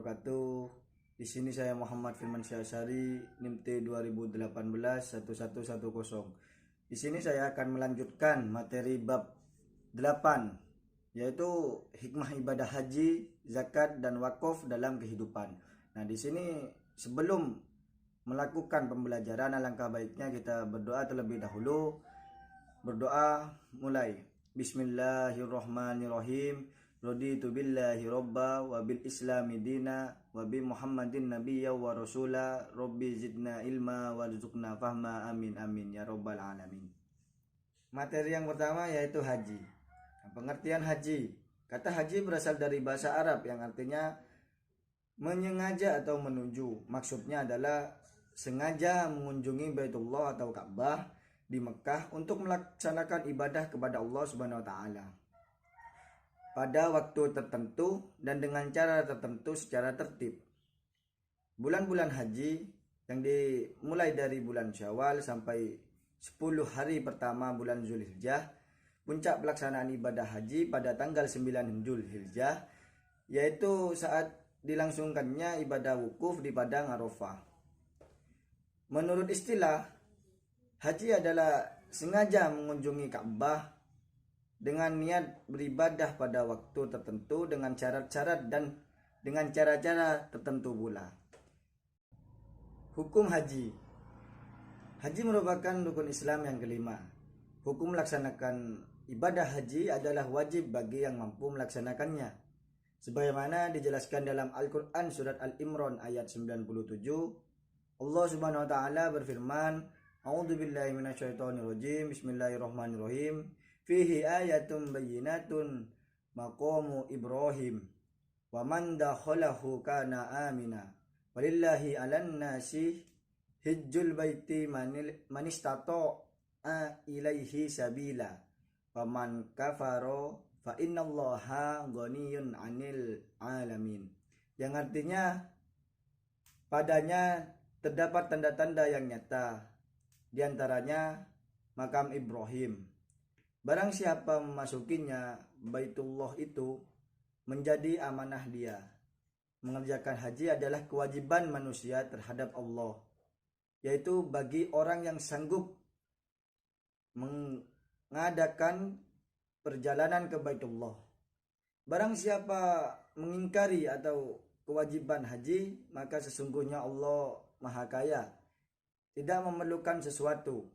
wabarakatuh. Di sini saya Muhammad Firman Syahsari, NIMT 2018-1110. Di sini saya akan melanjutkan materi bab 8, yaitu hikmah ibadah haji, zakat dan wakaf dalam kehidupan. Nah, di sini sebelum melakukan pembelajaran, alangkah baiknya kita berdoa terlebih dahulu. Berdoa mulai. Bismillahirrahmanirrahim. Raditu billahi robba wa bil islami dina wa bi muhammadin nabiyya wa rasula rabbi zidna ilma warzuqna fahma amin amin ya rabbal alamin. Materi yang pertama yaitu haji. Pengertian haji. Kata haji berasal dari bahasa Arab yang artinya menyengaja atau menuju. Maksudnya adalah sengaja mengunjungi Baitullah atau Ka'bah di Mekah untuk melaksanakan ibadah kepada Allah Subhanahu wa taala pada waktu tertentu dan dengan cara tertentu secara tertib. Bulan-bulan haji yang dimulai dari bulan Syawal sampai 10 hari pertama bulan Zulhijjah, puncak pelaksanaan ibadah haji pada tanggal 9 Zulhijjah, yaitu saat dilangsungkannya ibadah wukuf di padang Arafah. Menurut istilah, haji adalah sengaja mengunjungi Ka'bah dengan niat beribadah pada waktu tertentu dengan syarat-syarat dan dengan cara-cara tertentu pula. Hukum haji. Haji merupakan rukun Islam yang kelima. Hukum melaksanakan ibadah haji adalah wajib bagi yang mampu melaksanakannya. Sebagaimana dijelaskan dalam Al-Quran surat Al-Imran ayat 97, Allah Subhanahu wa taala berfirman, A'udzubillahi minasyaitonirrajim. Bismillahirrahmanirrahim. Fihi ayatun bayyinatun maqamu Ibrahim wa man dakhalahu kana amina walillahi 'alan nasi hajjul baiti man istata'a ilaihi sabila wa man kafara fa innallaha ghaniyyun 'anil 'alamin. Yang artinya padanya terdapat tanda-tanda yang nyata, di antaranya makam Ibrahim. Barang siapa memasukinya, Baitullah itu menjadi amanah dia. Mengerjakan haji adalah kewajiban manusia terhadap Allah, yaitu bagi orang yang sanggup mengadakan perjalanan ke Baitullah. Barang siapa mengingkari atau kewajiban haji, maka sesungguhnya Allah Maha Kaya, tidak memerlukan sesuatu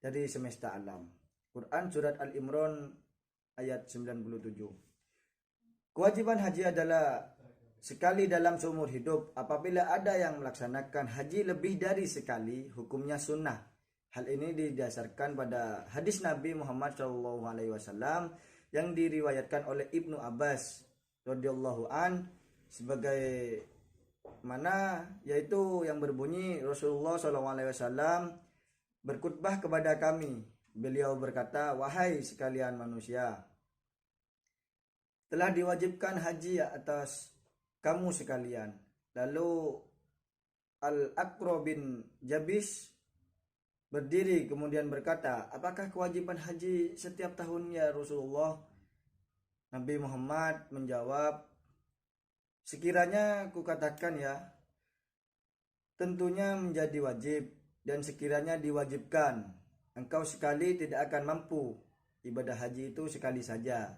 dari semesta alam. Quran surat Al-Imran ayat 97. Kewajiban haji adalah sekali dalam seumur hidup. Apabila ada yang melaksanakan haji lebih dari sekali, hukumnya sunnah. Hal ini didasarkan pada hadis Nabi Muhammad SAW yang diriwayatkan oleh Ibnu Abbas radhiyallahu an, sebagai mana yaitu yang berbunyi, Rasulullah SAW berkhutbah kepada kami. Beliau berkata, wahai sekalian manusia, telah diwajibkan haji atas kamu sekalian. Lalu Al-Aqra bin Jabis berdiri kemudian berkata, apakah kewajiban haji setiap tahun ya Rasulullah? Nabi Muhammad menjawab, sekiranya kukatakan ya, tentunya menjadi wajib, dan sekiranya diwajibkan, engkau sekali tidak akan mampu. Ibadah haji itu sekali saja.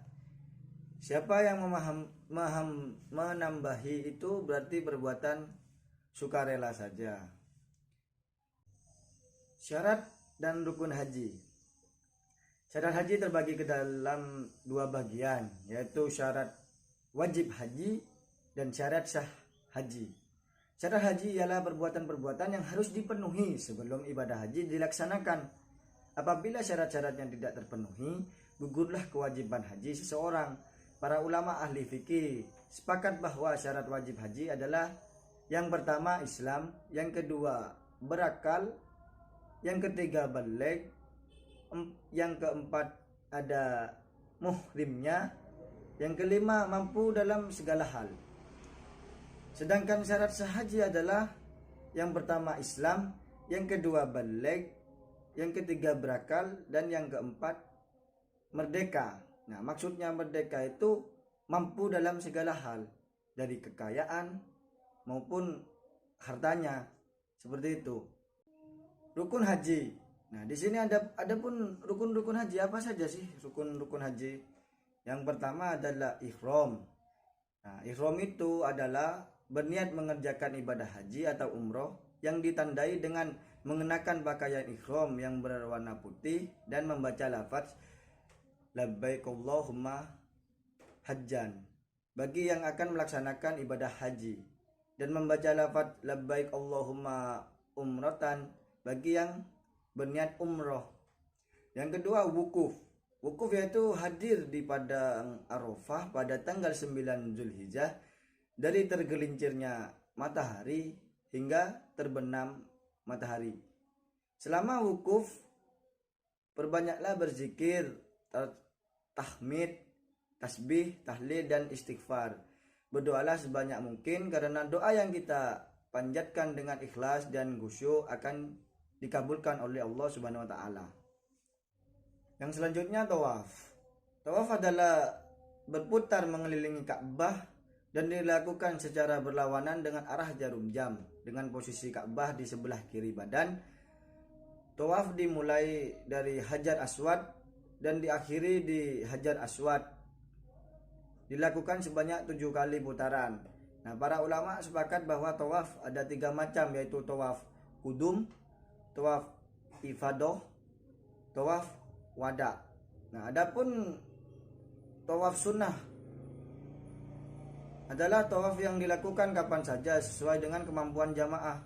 Siapa yang menambahi itu berarti perbuatan sukarela saja. Syarat dan rukun haji. Syarat haji terbagi ke dalam dua bagian, yaitu syarat wajib haji dan syarat sah haji. Syarat haji ialah perbuatan-perbuatan yang harus dipenuhi sebelum ibadah haji dilaksanakan. Apabila syarat-syaratnya tidak terpenuhi, gugurlah kewajiban haji seseorang. Para ulama ahli fikih sepakat bahwa syarat wajib haji adalah yang pertama Islam, yang kedua berakal, yang ketiga baligh, yang keempat ada muhrimnya, yang kelima mampu dalam segala hal. Sedangkan syarat sah haji adalah yang pertama Islam, yang kedua baligh, yang ketiga berakal, dan yang keempat merdeka. Nah, maksudnya merdeka itu mampu dalam segala hal. dari kekayaan maupun hartanya. Seperti itu. Rukun haji. Nah, di sini ada pun rukun-rukun haji. Apa saja sih rukun-rukun haji? Yang pertama adalah ihram. Nah, ihram itu adalah berniat mengerjakan ibadah haji atau umroh yang ditandai dengan mengenakan pakaian ihram yang berwarna putih dan membaca lafaz labbaik Allahumma hajjan bagi yang akan melaksanakan ibadah haji, dan membaca lafaz labbaik Allahumma umratan bagi yang berniat umroh. Yang kedua wukuf. Wukuf yaitu hadir di padang Arafah pada tanggal 9 Zulhijjah dari tergelincirnya matahari hingga terbenam matahari. Selama wukuf, perbanyaklah berzikir, tahmid, tasbih, tahlil, dan istighfar. Berdoalah sebanyak mungkin karena doa yang kita panjatkan dengan ikhlas dan khusyuk akan dikabulkan oleh Allah Subhanahu wa taala. Yang selanjutnya tawaf. Tawaf adalah berputar mengelilingi Ka'bah dan dilakukan secara berlawanan dengan arah jarum jam dengan posisi Ka'bah di sebelah kiri badan. Tawaf dimulai dari Hajar Aswad dan diakhiri di Hajar Aswad. Dilakukan sebanyak 7 kali putaran. Nah, para ulama sepakat bahwa tawaf ada 3 macam, yaitu tawaf kudum, tawaf ifadah, tawaf wada. Nah, adapun tawaf sunnah adalah tawaf yang dilakukan kapan saja sesuai dengan kemampuan jamaah.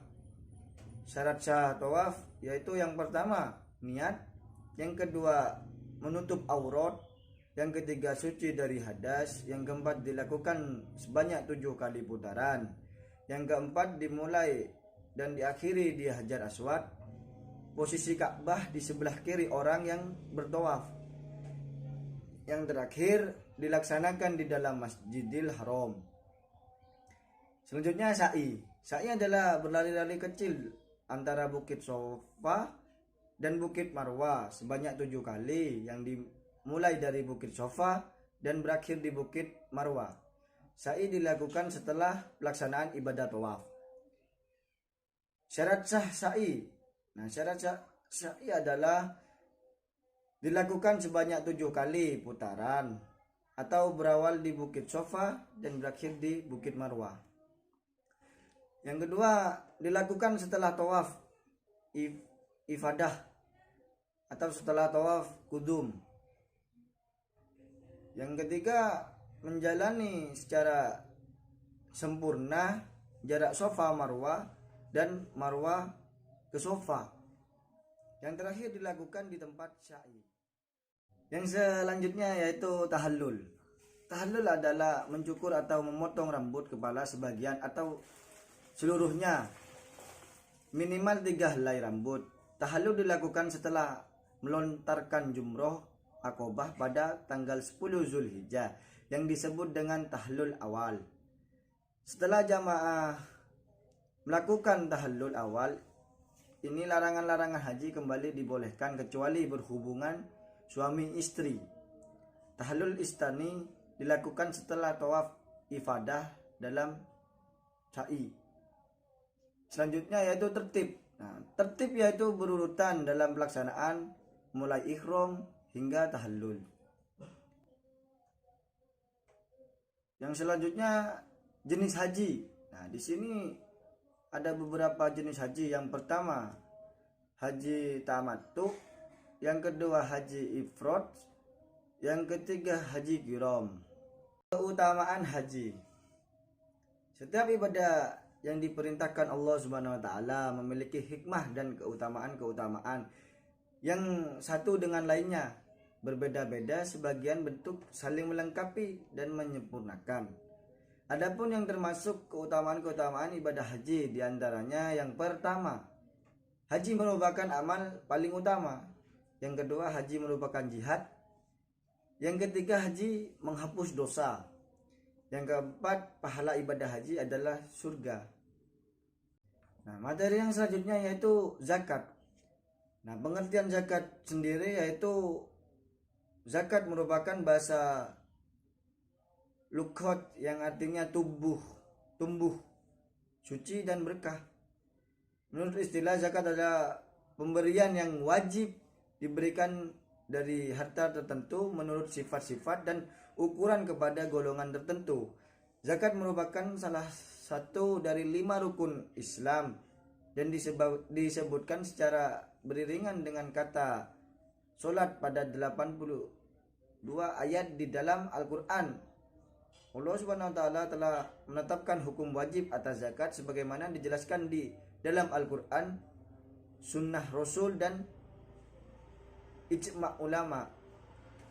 Syarat sah tawaf yaitu yang pertama niat, yang kedua menutup aurat, yang ketiga suci dari hadas, yang keempat dilakukan sebanyak 7 kali putaran, yang keempat dimulai dan diakhiri di Hajar Aswad, posisi Ka'bah di sebelah kiri orang yang bertawaf, yang terakhir dilaksanakan di dalam Masjidil Haram. Selanjutnya sa'i. Sa'i adalah berlari-lari kecil antara Bukit Sofa dan Bukit Marwah sebanyak 7 kali, yang dimulai dari Bukit Sofa dan berakhir di Bukit Marwah. Sa'i dilakukan setelah pelaksanaan ibadah tawaf. Syarat sah sa'i. Nah, syarat sa'i adalah dilakukan sebanyak 7 kali putaran atau berawal di Bukit Sofa dan berakhir di Bukit Marwah. Yang kedua, dilakukan setelah tawaf ifadah atau setelah tawaf kudum. Yang ketiga, menjalani secara sempurna jarak Sofa Marwah dan Marwah ke Sofa. Yang terakhir dilakukan di tempat sa'i. Yang selanjutnya yaitu tahallul. Tahallul adalah mencukur atau memotong rambut kepala sebagian atau seluruhnya, minimal 3 helai rambut. Tahallul dilakukan setelah melontarkan jumroh Aqobah pada tanggal 10 Zulhijjah yang disebut dengan tahallul awal. Setelah jamaah melakukan tahallul awal, ini larangan-larangan haji kembali dibolehkan kecuali berhubungan suami istri. Tahallul istani dilakukan setelah tawaf ifadah dalam sa'i. Selanjutnya yaitu tertib. Nah, tertib yaitu berurutan dalam pelaksanaan mulai ihram hingga tahallul. Yang selanjutnya jenis haji. Nah, di sini ada beberapa jenis haji. Yang pertama haji tamattu, yang kedua haji ifrad, yang ketiga haji qiram. Keutamaan haji. Setiap ibadah yang diperintahkan Allah Subhanahu wa taala memiliki hikmah dan keutamaan-keutamaan yang satu dengan lainnya berbeda-beda, sebagian bentuk saling melengkapi dan menyempurnakan. Adapun yang termasuk keutamaan-keutamaan ibadah haji diantaranya yang pertama, haji merupakan amal paling utama. Yang kedua, haji merupakan jihad. Yang ketiga, haji menghapus dosa. Yang keempat, pahala ibadah haji adalah surga. Nah, materi yang selanjutnya yaitu zakat. Nah, pengertian zakat sendiri yaitu zakat merupakan bahasa lukhot yang artinya tumbuh, suci dan berkah. Menurut istilah zakat adalah pemberian yang wajib diberikan dari harta tertentu menurut sifat-sifat dan ukuran kepada golongan tertentu. Zakat merupakan salah satu dari 5 rukun Islam dan disebutkan secara beriringan dengan kata solat pada 82 ayat di dalam Al-Quran. Allah Subhanahu wa taala telah menetapkan hukum wajib atas zakat sebagaimana dijelaskan di dalam Al-Quran, sunnah Rasul dan ijma' ulama.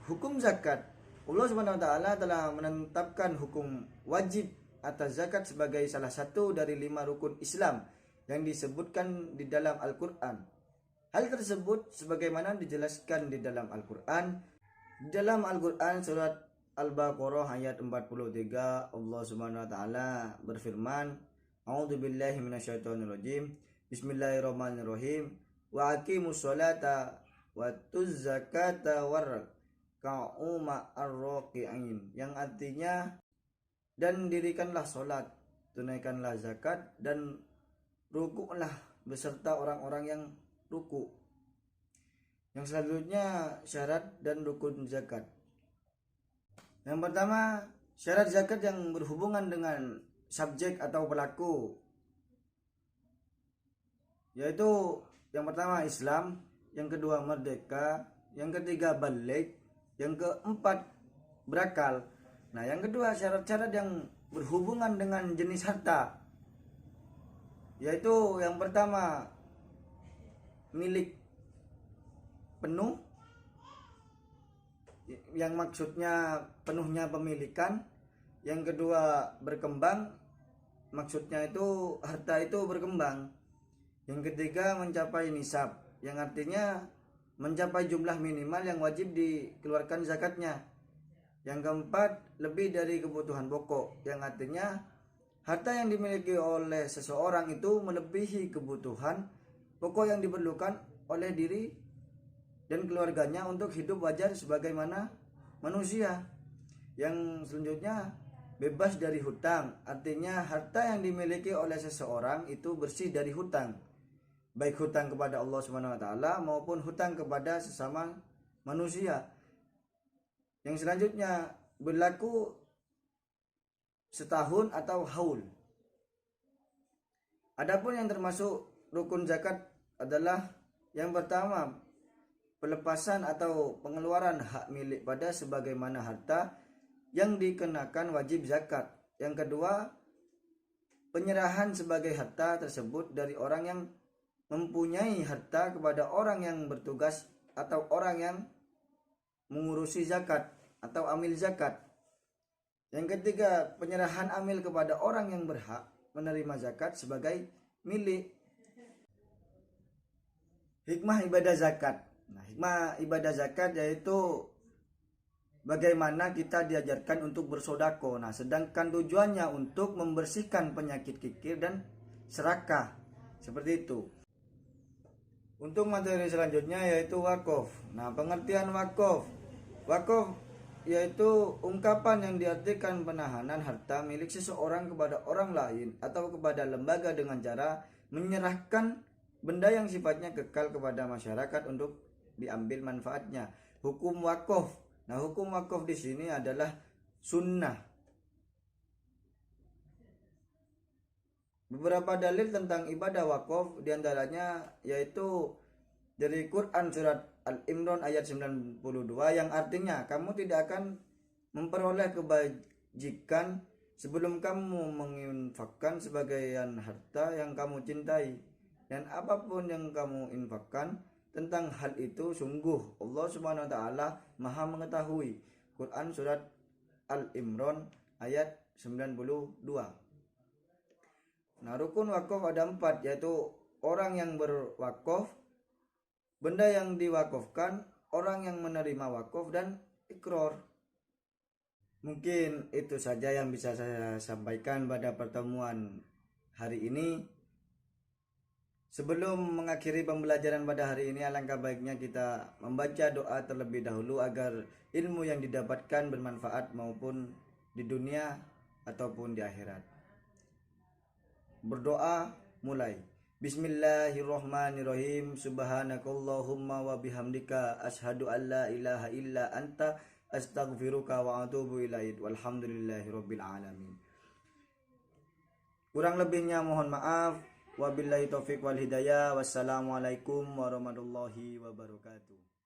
Hukum zakat, Allah Subhanahu wa taala telah menetapkan hukum wajib atas zakat sebagai salah satu dari 5 rukun Islam yang disebutkan di dalam Al-Quran. Hal tersebut sebagaimana dijelaskan di dalam Al-Quran. Di dalam Al-Quran surat Al-Baqarah ayat 43, Allah Subhanahu wa taala berfirman, A'udzubillahi minasyaitonirrajim. Bismillahirrahmanirrahim. Wa aqimus sholata wa tuz zakata warka'u ma'ar raki'in. Yang artinya, dan dirikanlah solat, tunaikanlah zakat, dan rukuklah beserta orang-orang yang ruku. Yang selanjutnya syarat dan rukun zakat. Yang pertama, syarat zakat yang berhubungan dengan subjek atau pelaku, yaitu yang pertama Islam, yang kedua merdeka, yang ketiga balik, yang keempat berakal. Nah, yang kedua syarat-syarat yang berhubungan dengan jenis harta, yaitu yang pertama milik penuh, yang maksudnya penuhnya pemilikan. Yang kedua berkembang, maksudnya itu harta itu berkembang. Yang ketiga mencapai nisab, yang artinya mencapai jumlah minimal yang wajib dikeluarkan zakatnya. Yang keempat lebih dari kebutuhan pokok, yang artinya harta yang dimiliki oleh seseorang itu melebihi kebutuhan pokok yang diperlukan oleh diri dan keluarganya untuk hidup wajar sebagaimana manusia. Yang selanjutnya bebas dari hutang, artinya harta yang dimiliki oleh seseorang itu bersih dari hutang, baik hutang kepada Allah Subhanahu wa taala maupun hutang kepada sesama manusia. Yang selanjutnya berlaku setahun atau haul. Adapun yang termasuk rukun zakat adalah yang pertama pelepasan atau pengeluaran hak milik pada sebagaimana harta yang dikenakan wajib zakat. Yang kedua, penyerahan sebagai harta tersebut dari orang yang mempunyai harta kepada orang yang bertugas atau orang yang mengurusi zakat atau amil zakat. Yang ketiga, penyerahan amil kepada orang yang berhak menerima zakat sebagai milik. Hikmah ibadah zakat. Nah, hikmah ibadah zakat yaitu bagaimana kita diajarkan untuk bersodako. Nah, sedangkan tujuannya untuk membersihkan penyakit kikir dan serakah. Seperti itu. Untuk materi selanjutnya yaitu wakaf. Nah, pengertian wakaf. Wakaf yaitu ungkapan yang diartikan penahanan harta milik seseorang kepada orang lain atau kepada lembaga dengan cara menyerahkan benda yang sifatnya kekal kepada masyarakat untuk diambil manfaatnya. Hukum wakaf. Nah, hukum wakaf di sini adalah sunnah. Beberapa dalil tentang ibadah wakaf diantaranya yaitu dari Quran surat Al-Imran ayat 92 yang artinya kamu tidak akan memperoleh kebajikan sebelum kamu menginfakkan sebagian harta yang kamu cintai, dan apapun yang kamu infakkan tentang hal itu sungguh Allah Subhanahu wa taala Maha mengetahui. Quran surat Al-Imran ayat 92. Nah, rukun wakaf ada 4, yaitu orang yang berwakaf, benda yang diwakafkan, orang yang menerima wakaf, dan ikrar. Mungkin itu saja yang bisa saya sampaikan pada pertemuan hari ini. Sebelum mengakhiri pembelajaran pada hari ini, alangkah baiknya kita membaca doa terlebih dahulu agar ilmu yang didapatkan bermanfaat maupun di dunia ataupun di akhirat. Berdoa mulai. Bismillahirrahmanirrahim. Subhanakallahumma wa bihamdika asyhadu an la ilaha illa anta astaghfiruka wa atubu ilaik. Walhamdulillahirabbil alamin. Kurang lebihnya mohon maaf. Wabillahi taufik wal hidayah. Wassalamualaikum warahmatullahi wabarakatuh.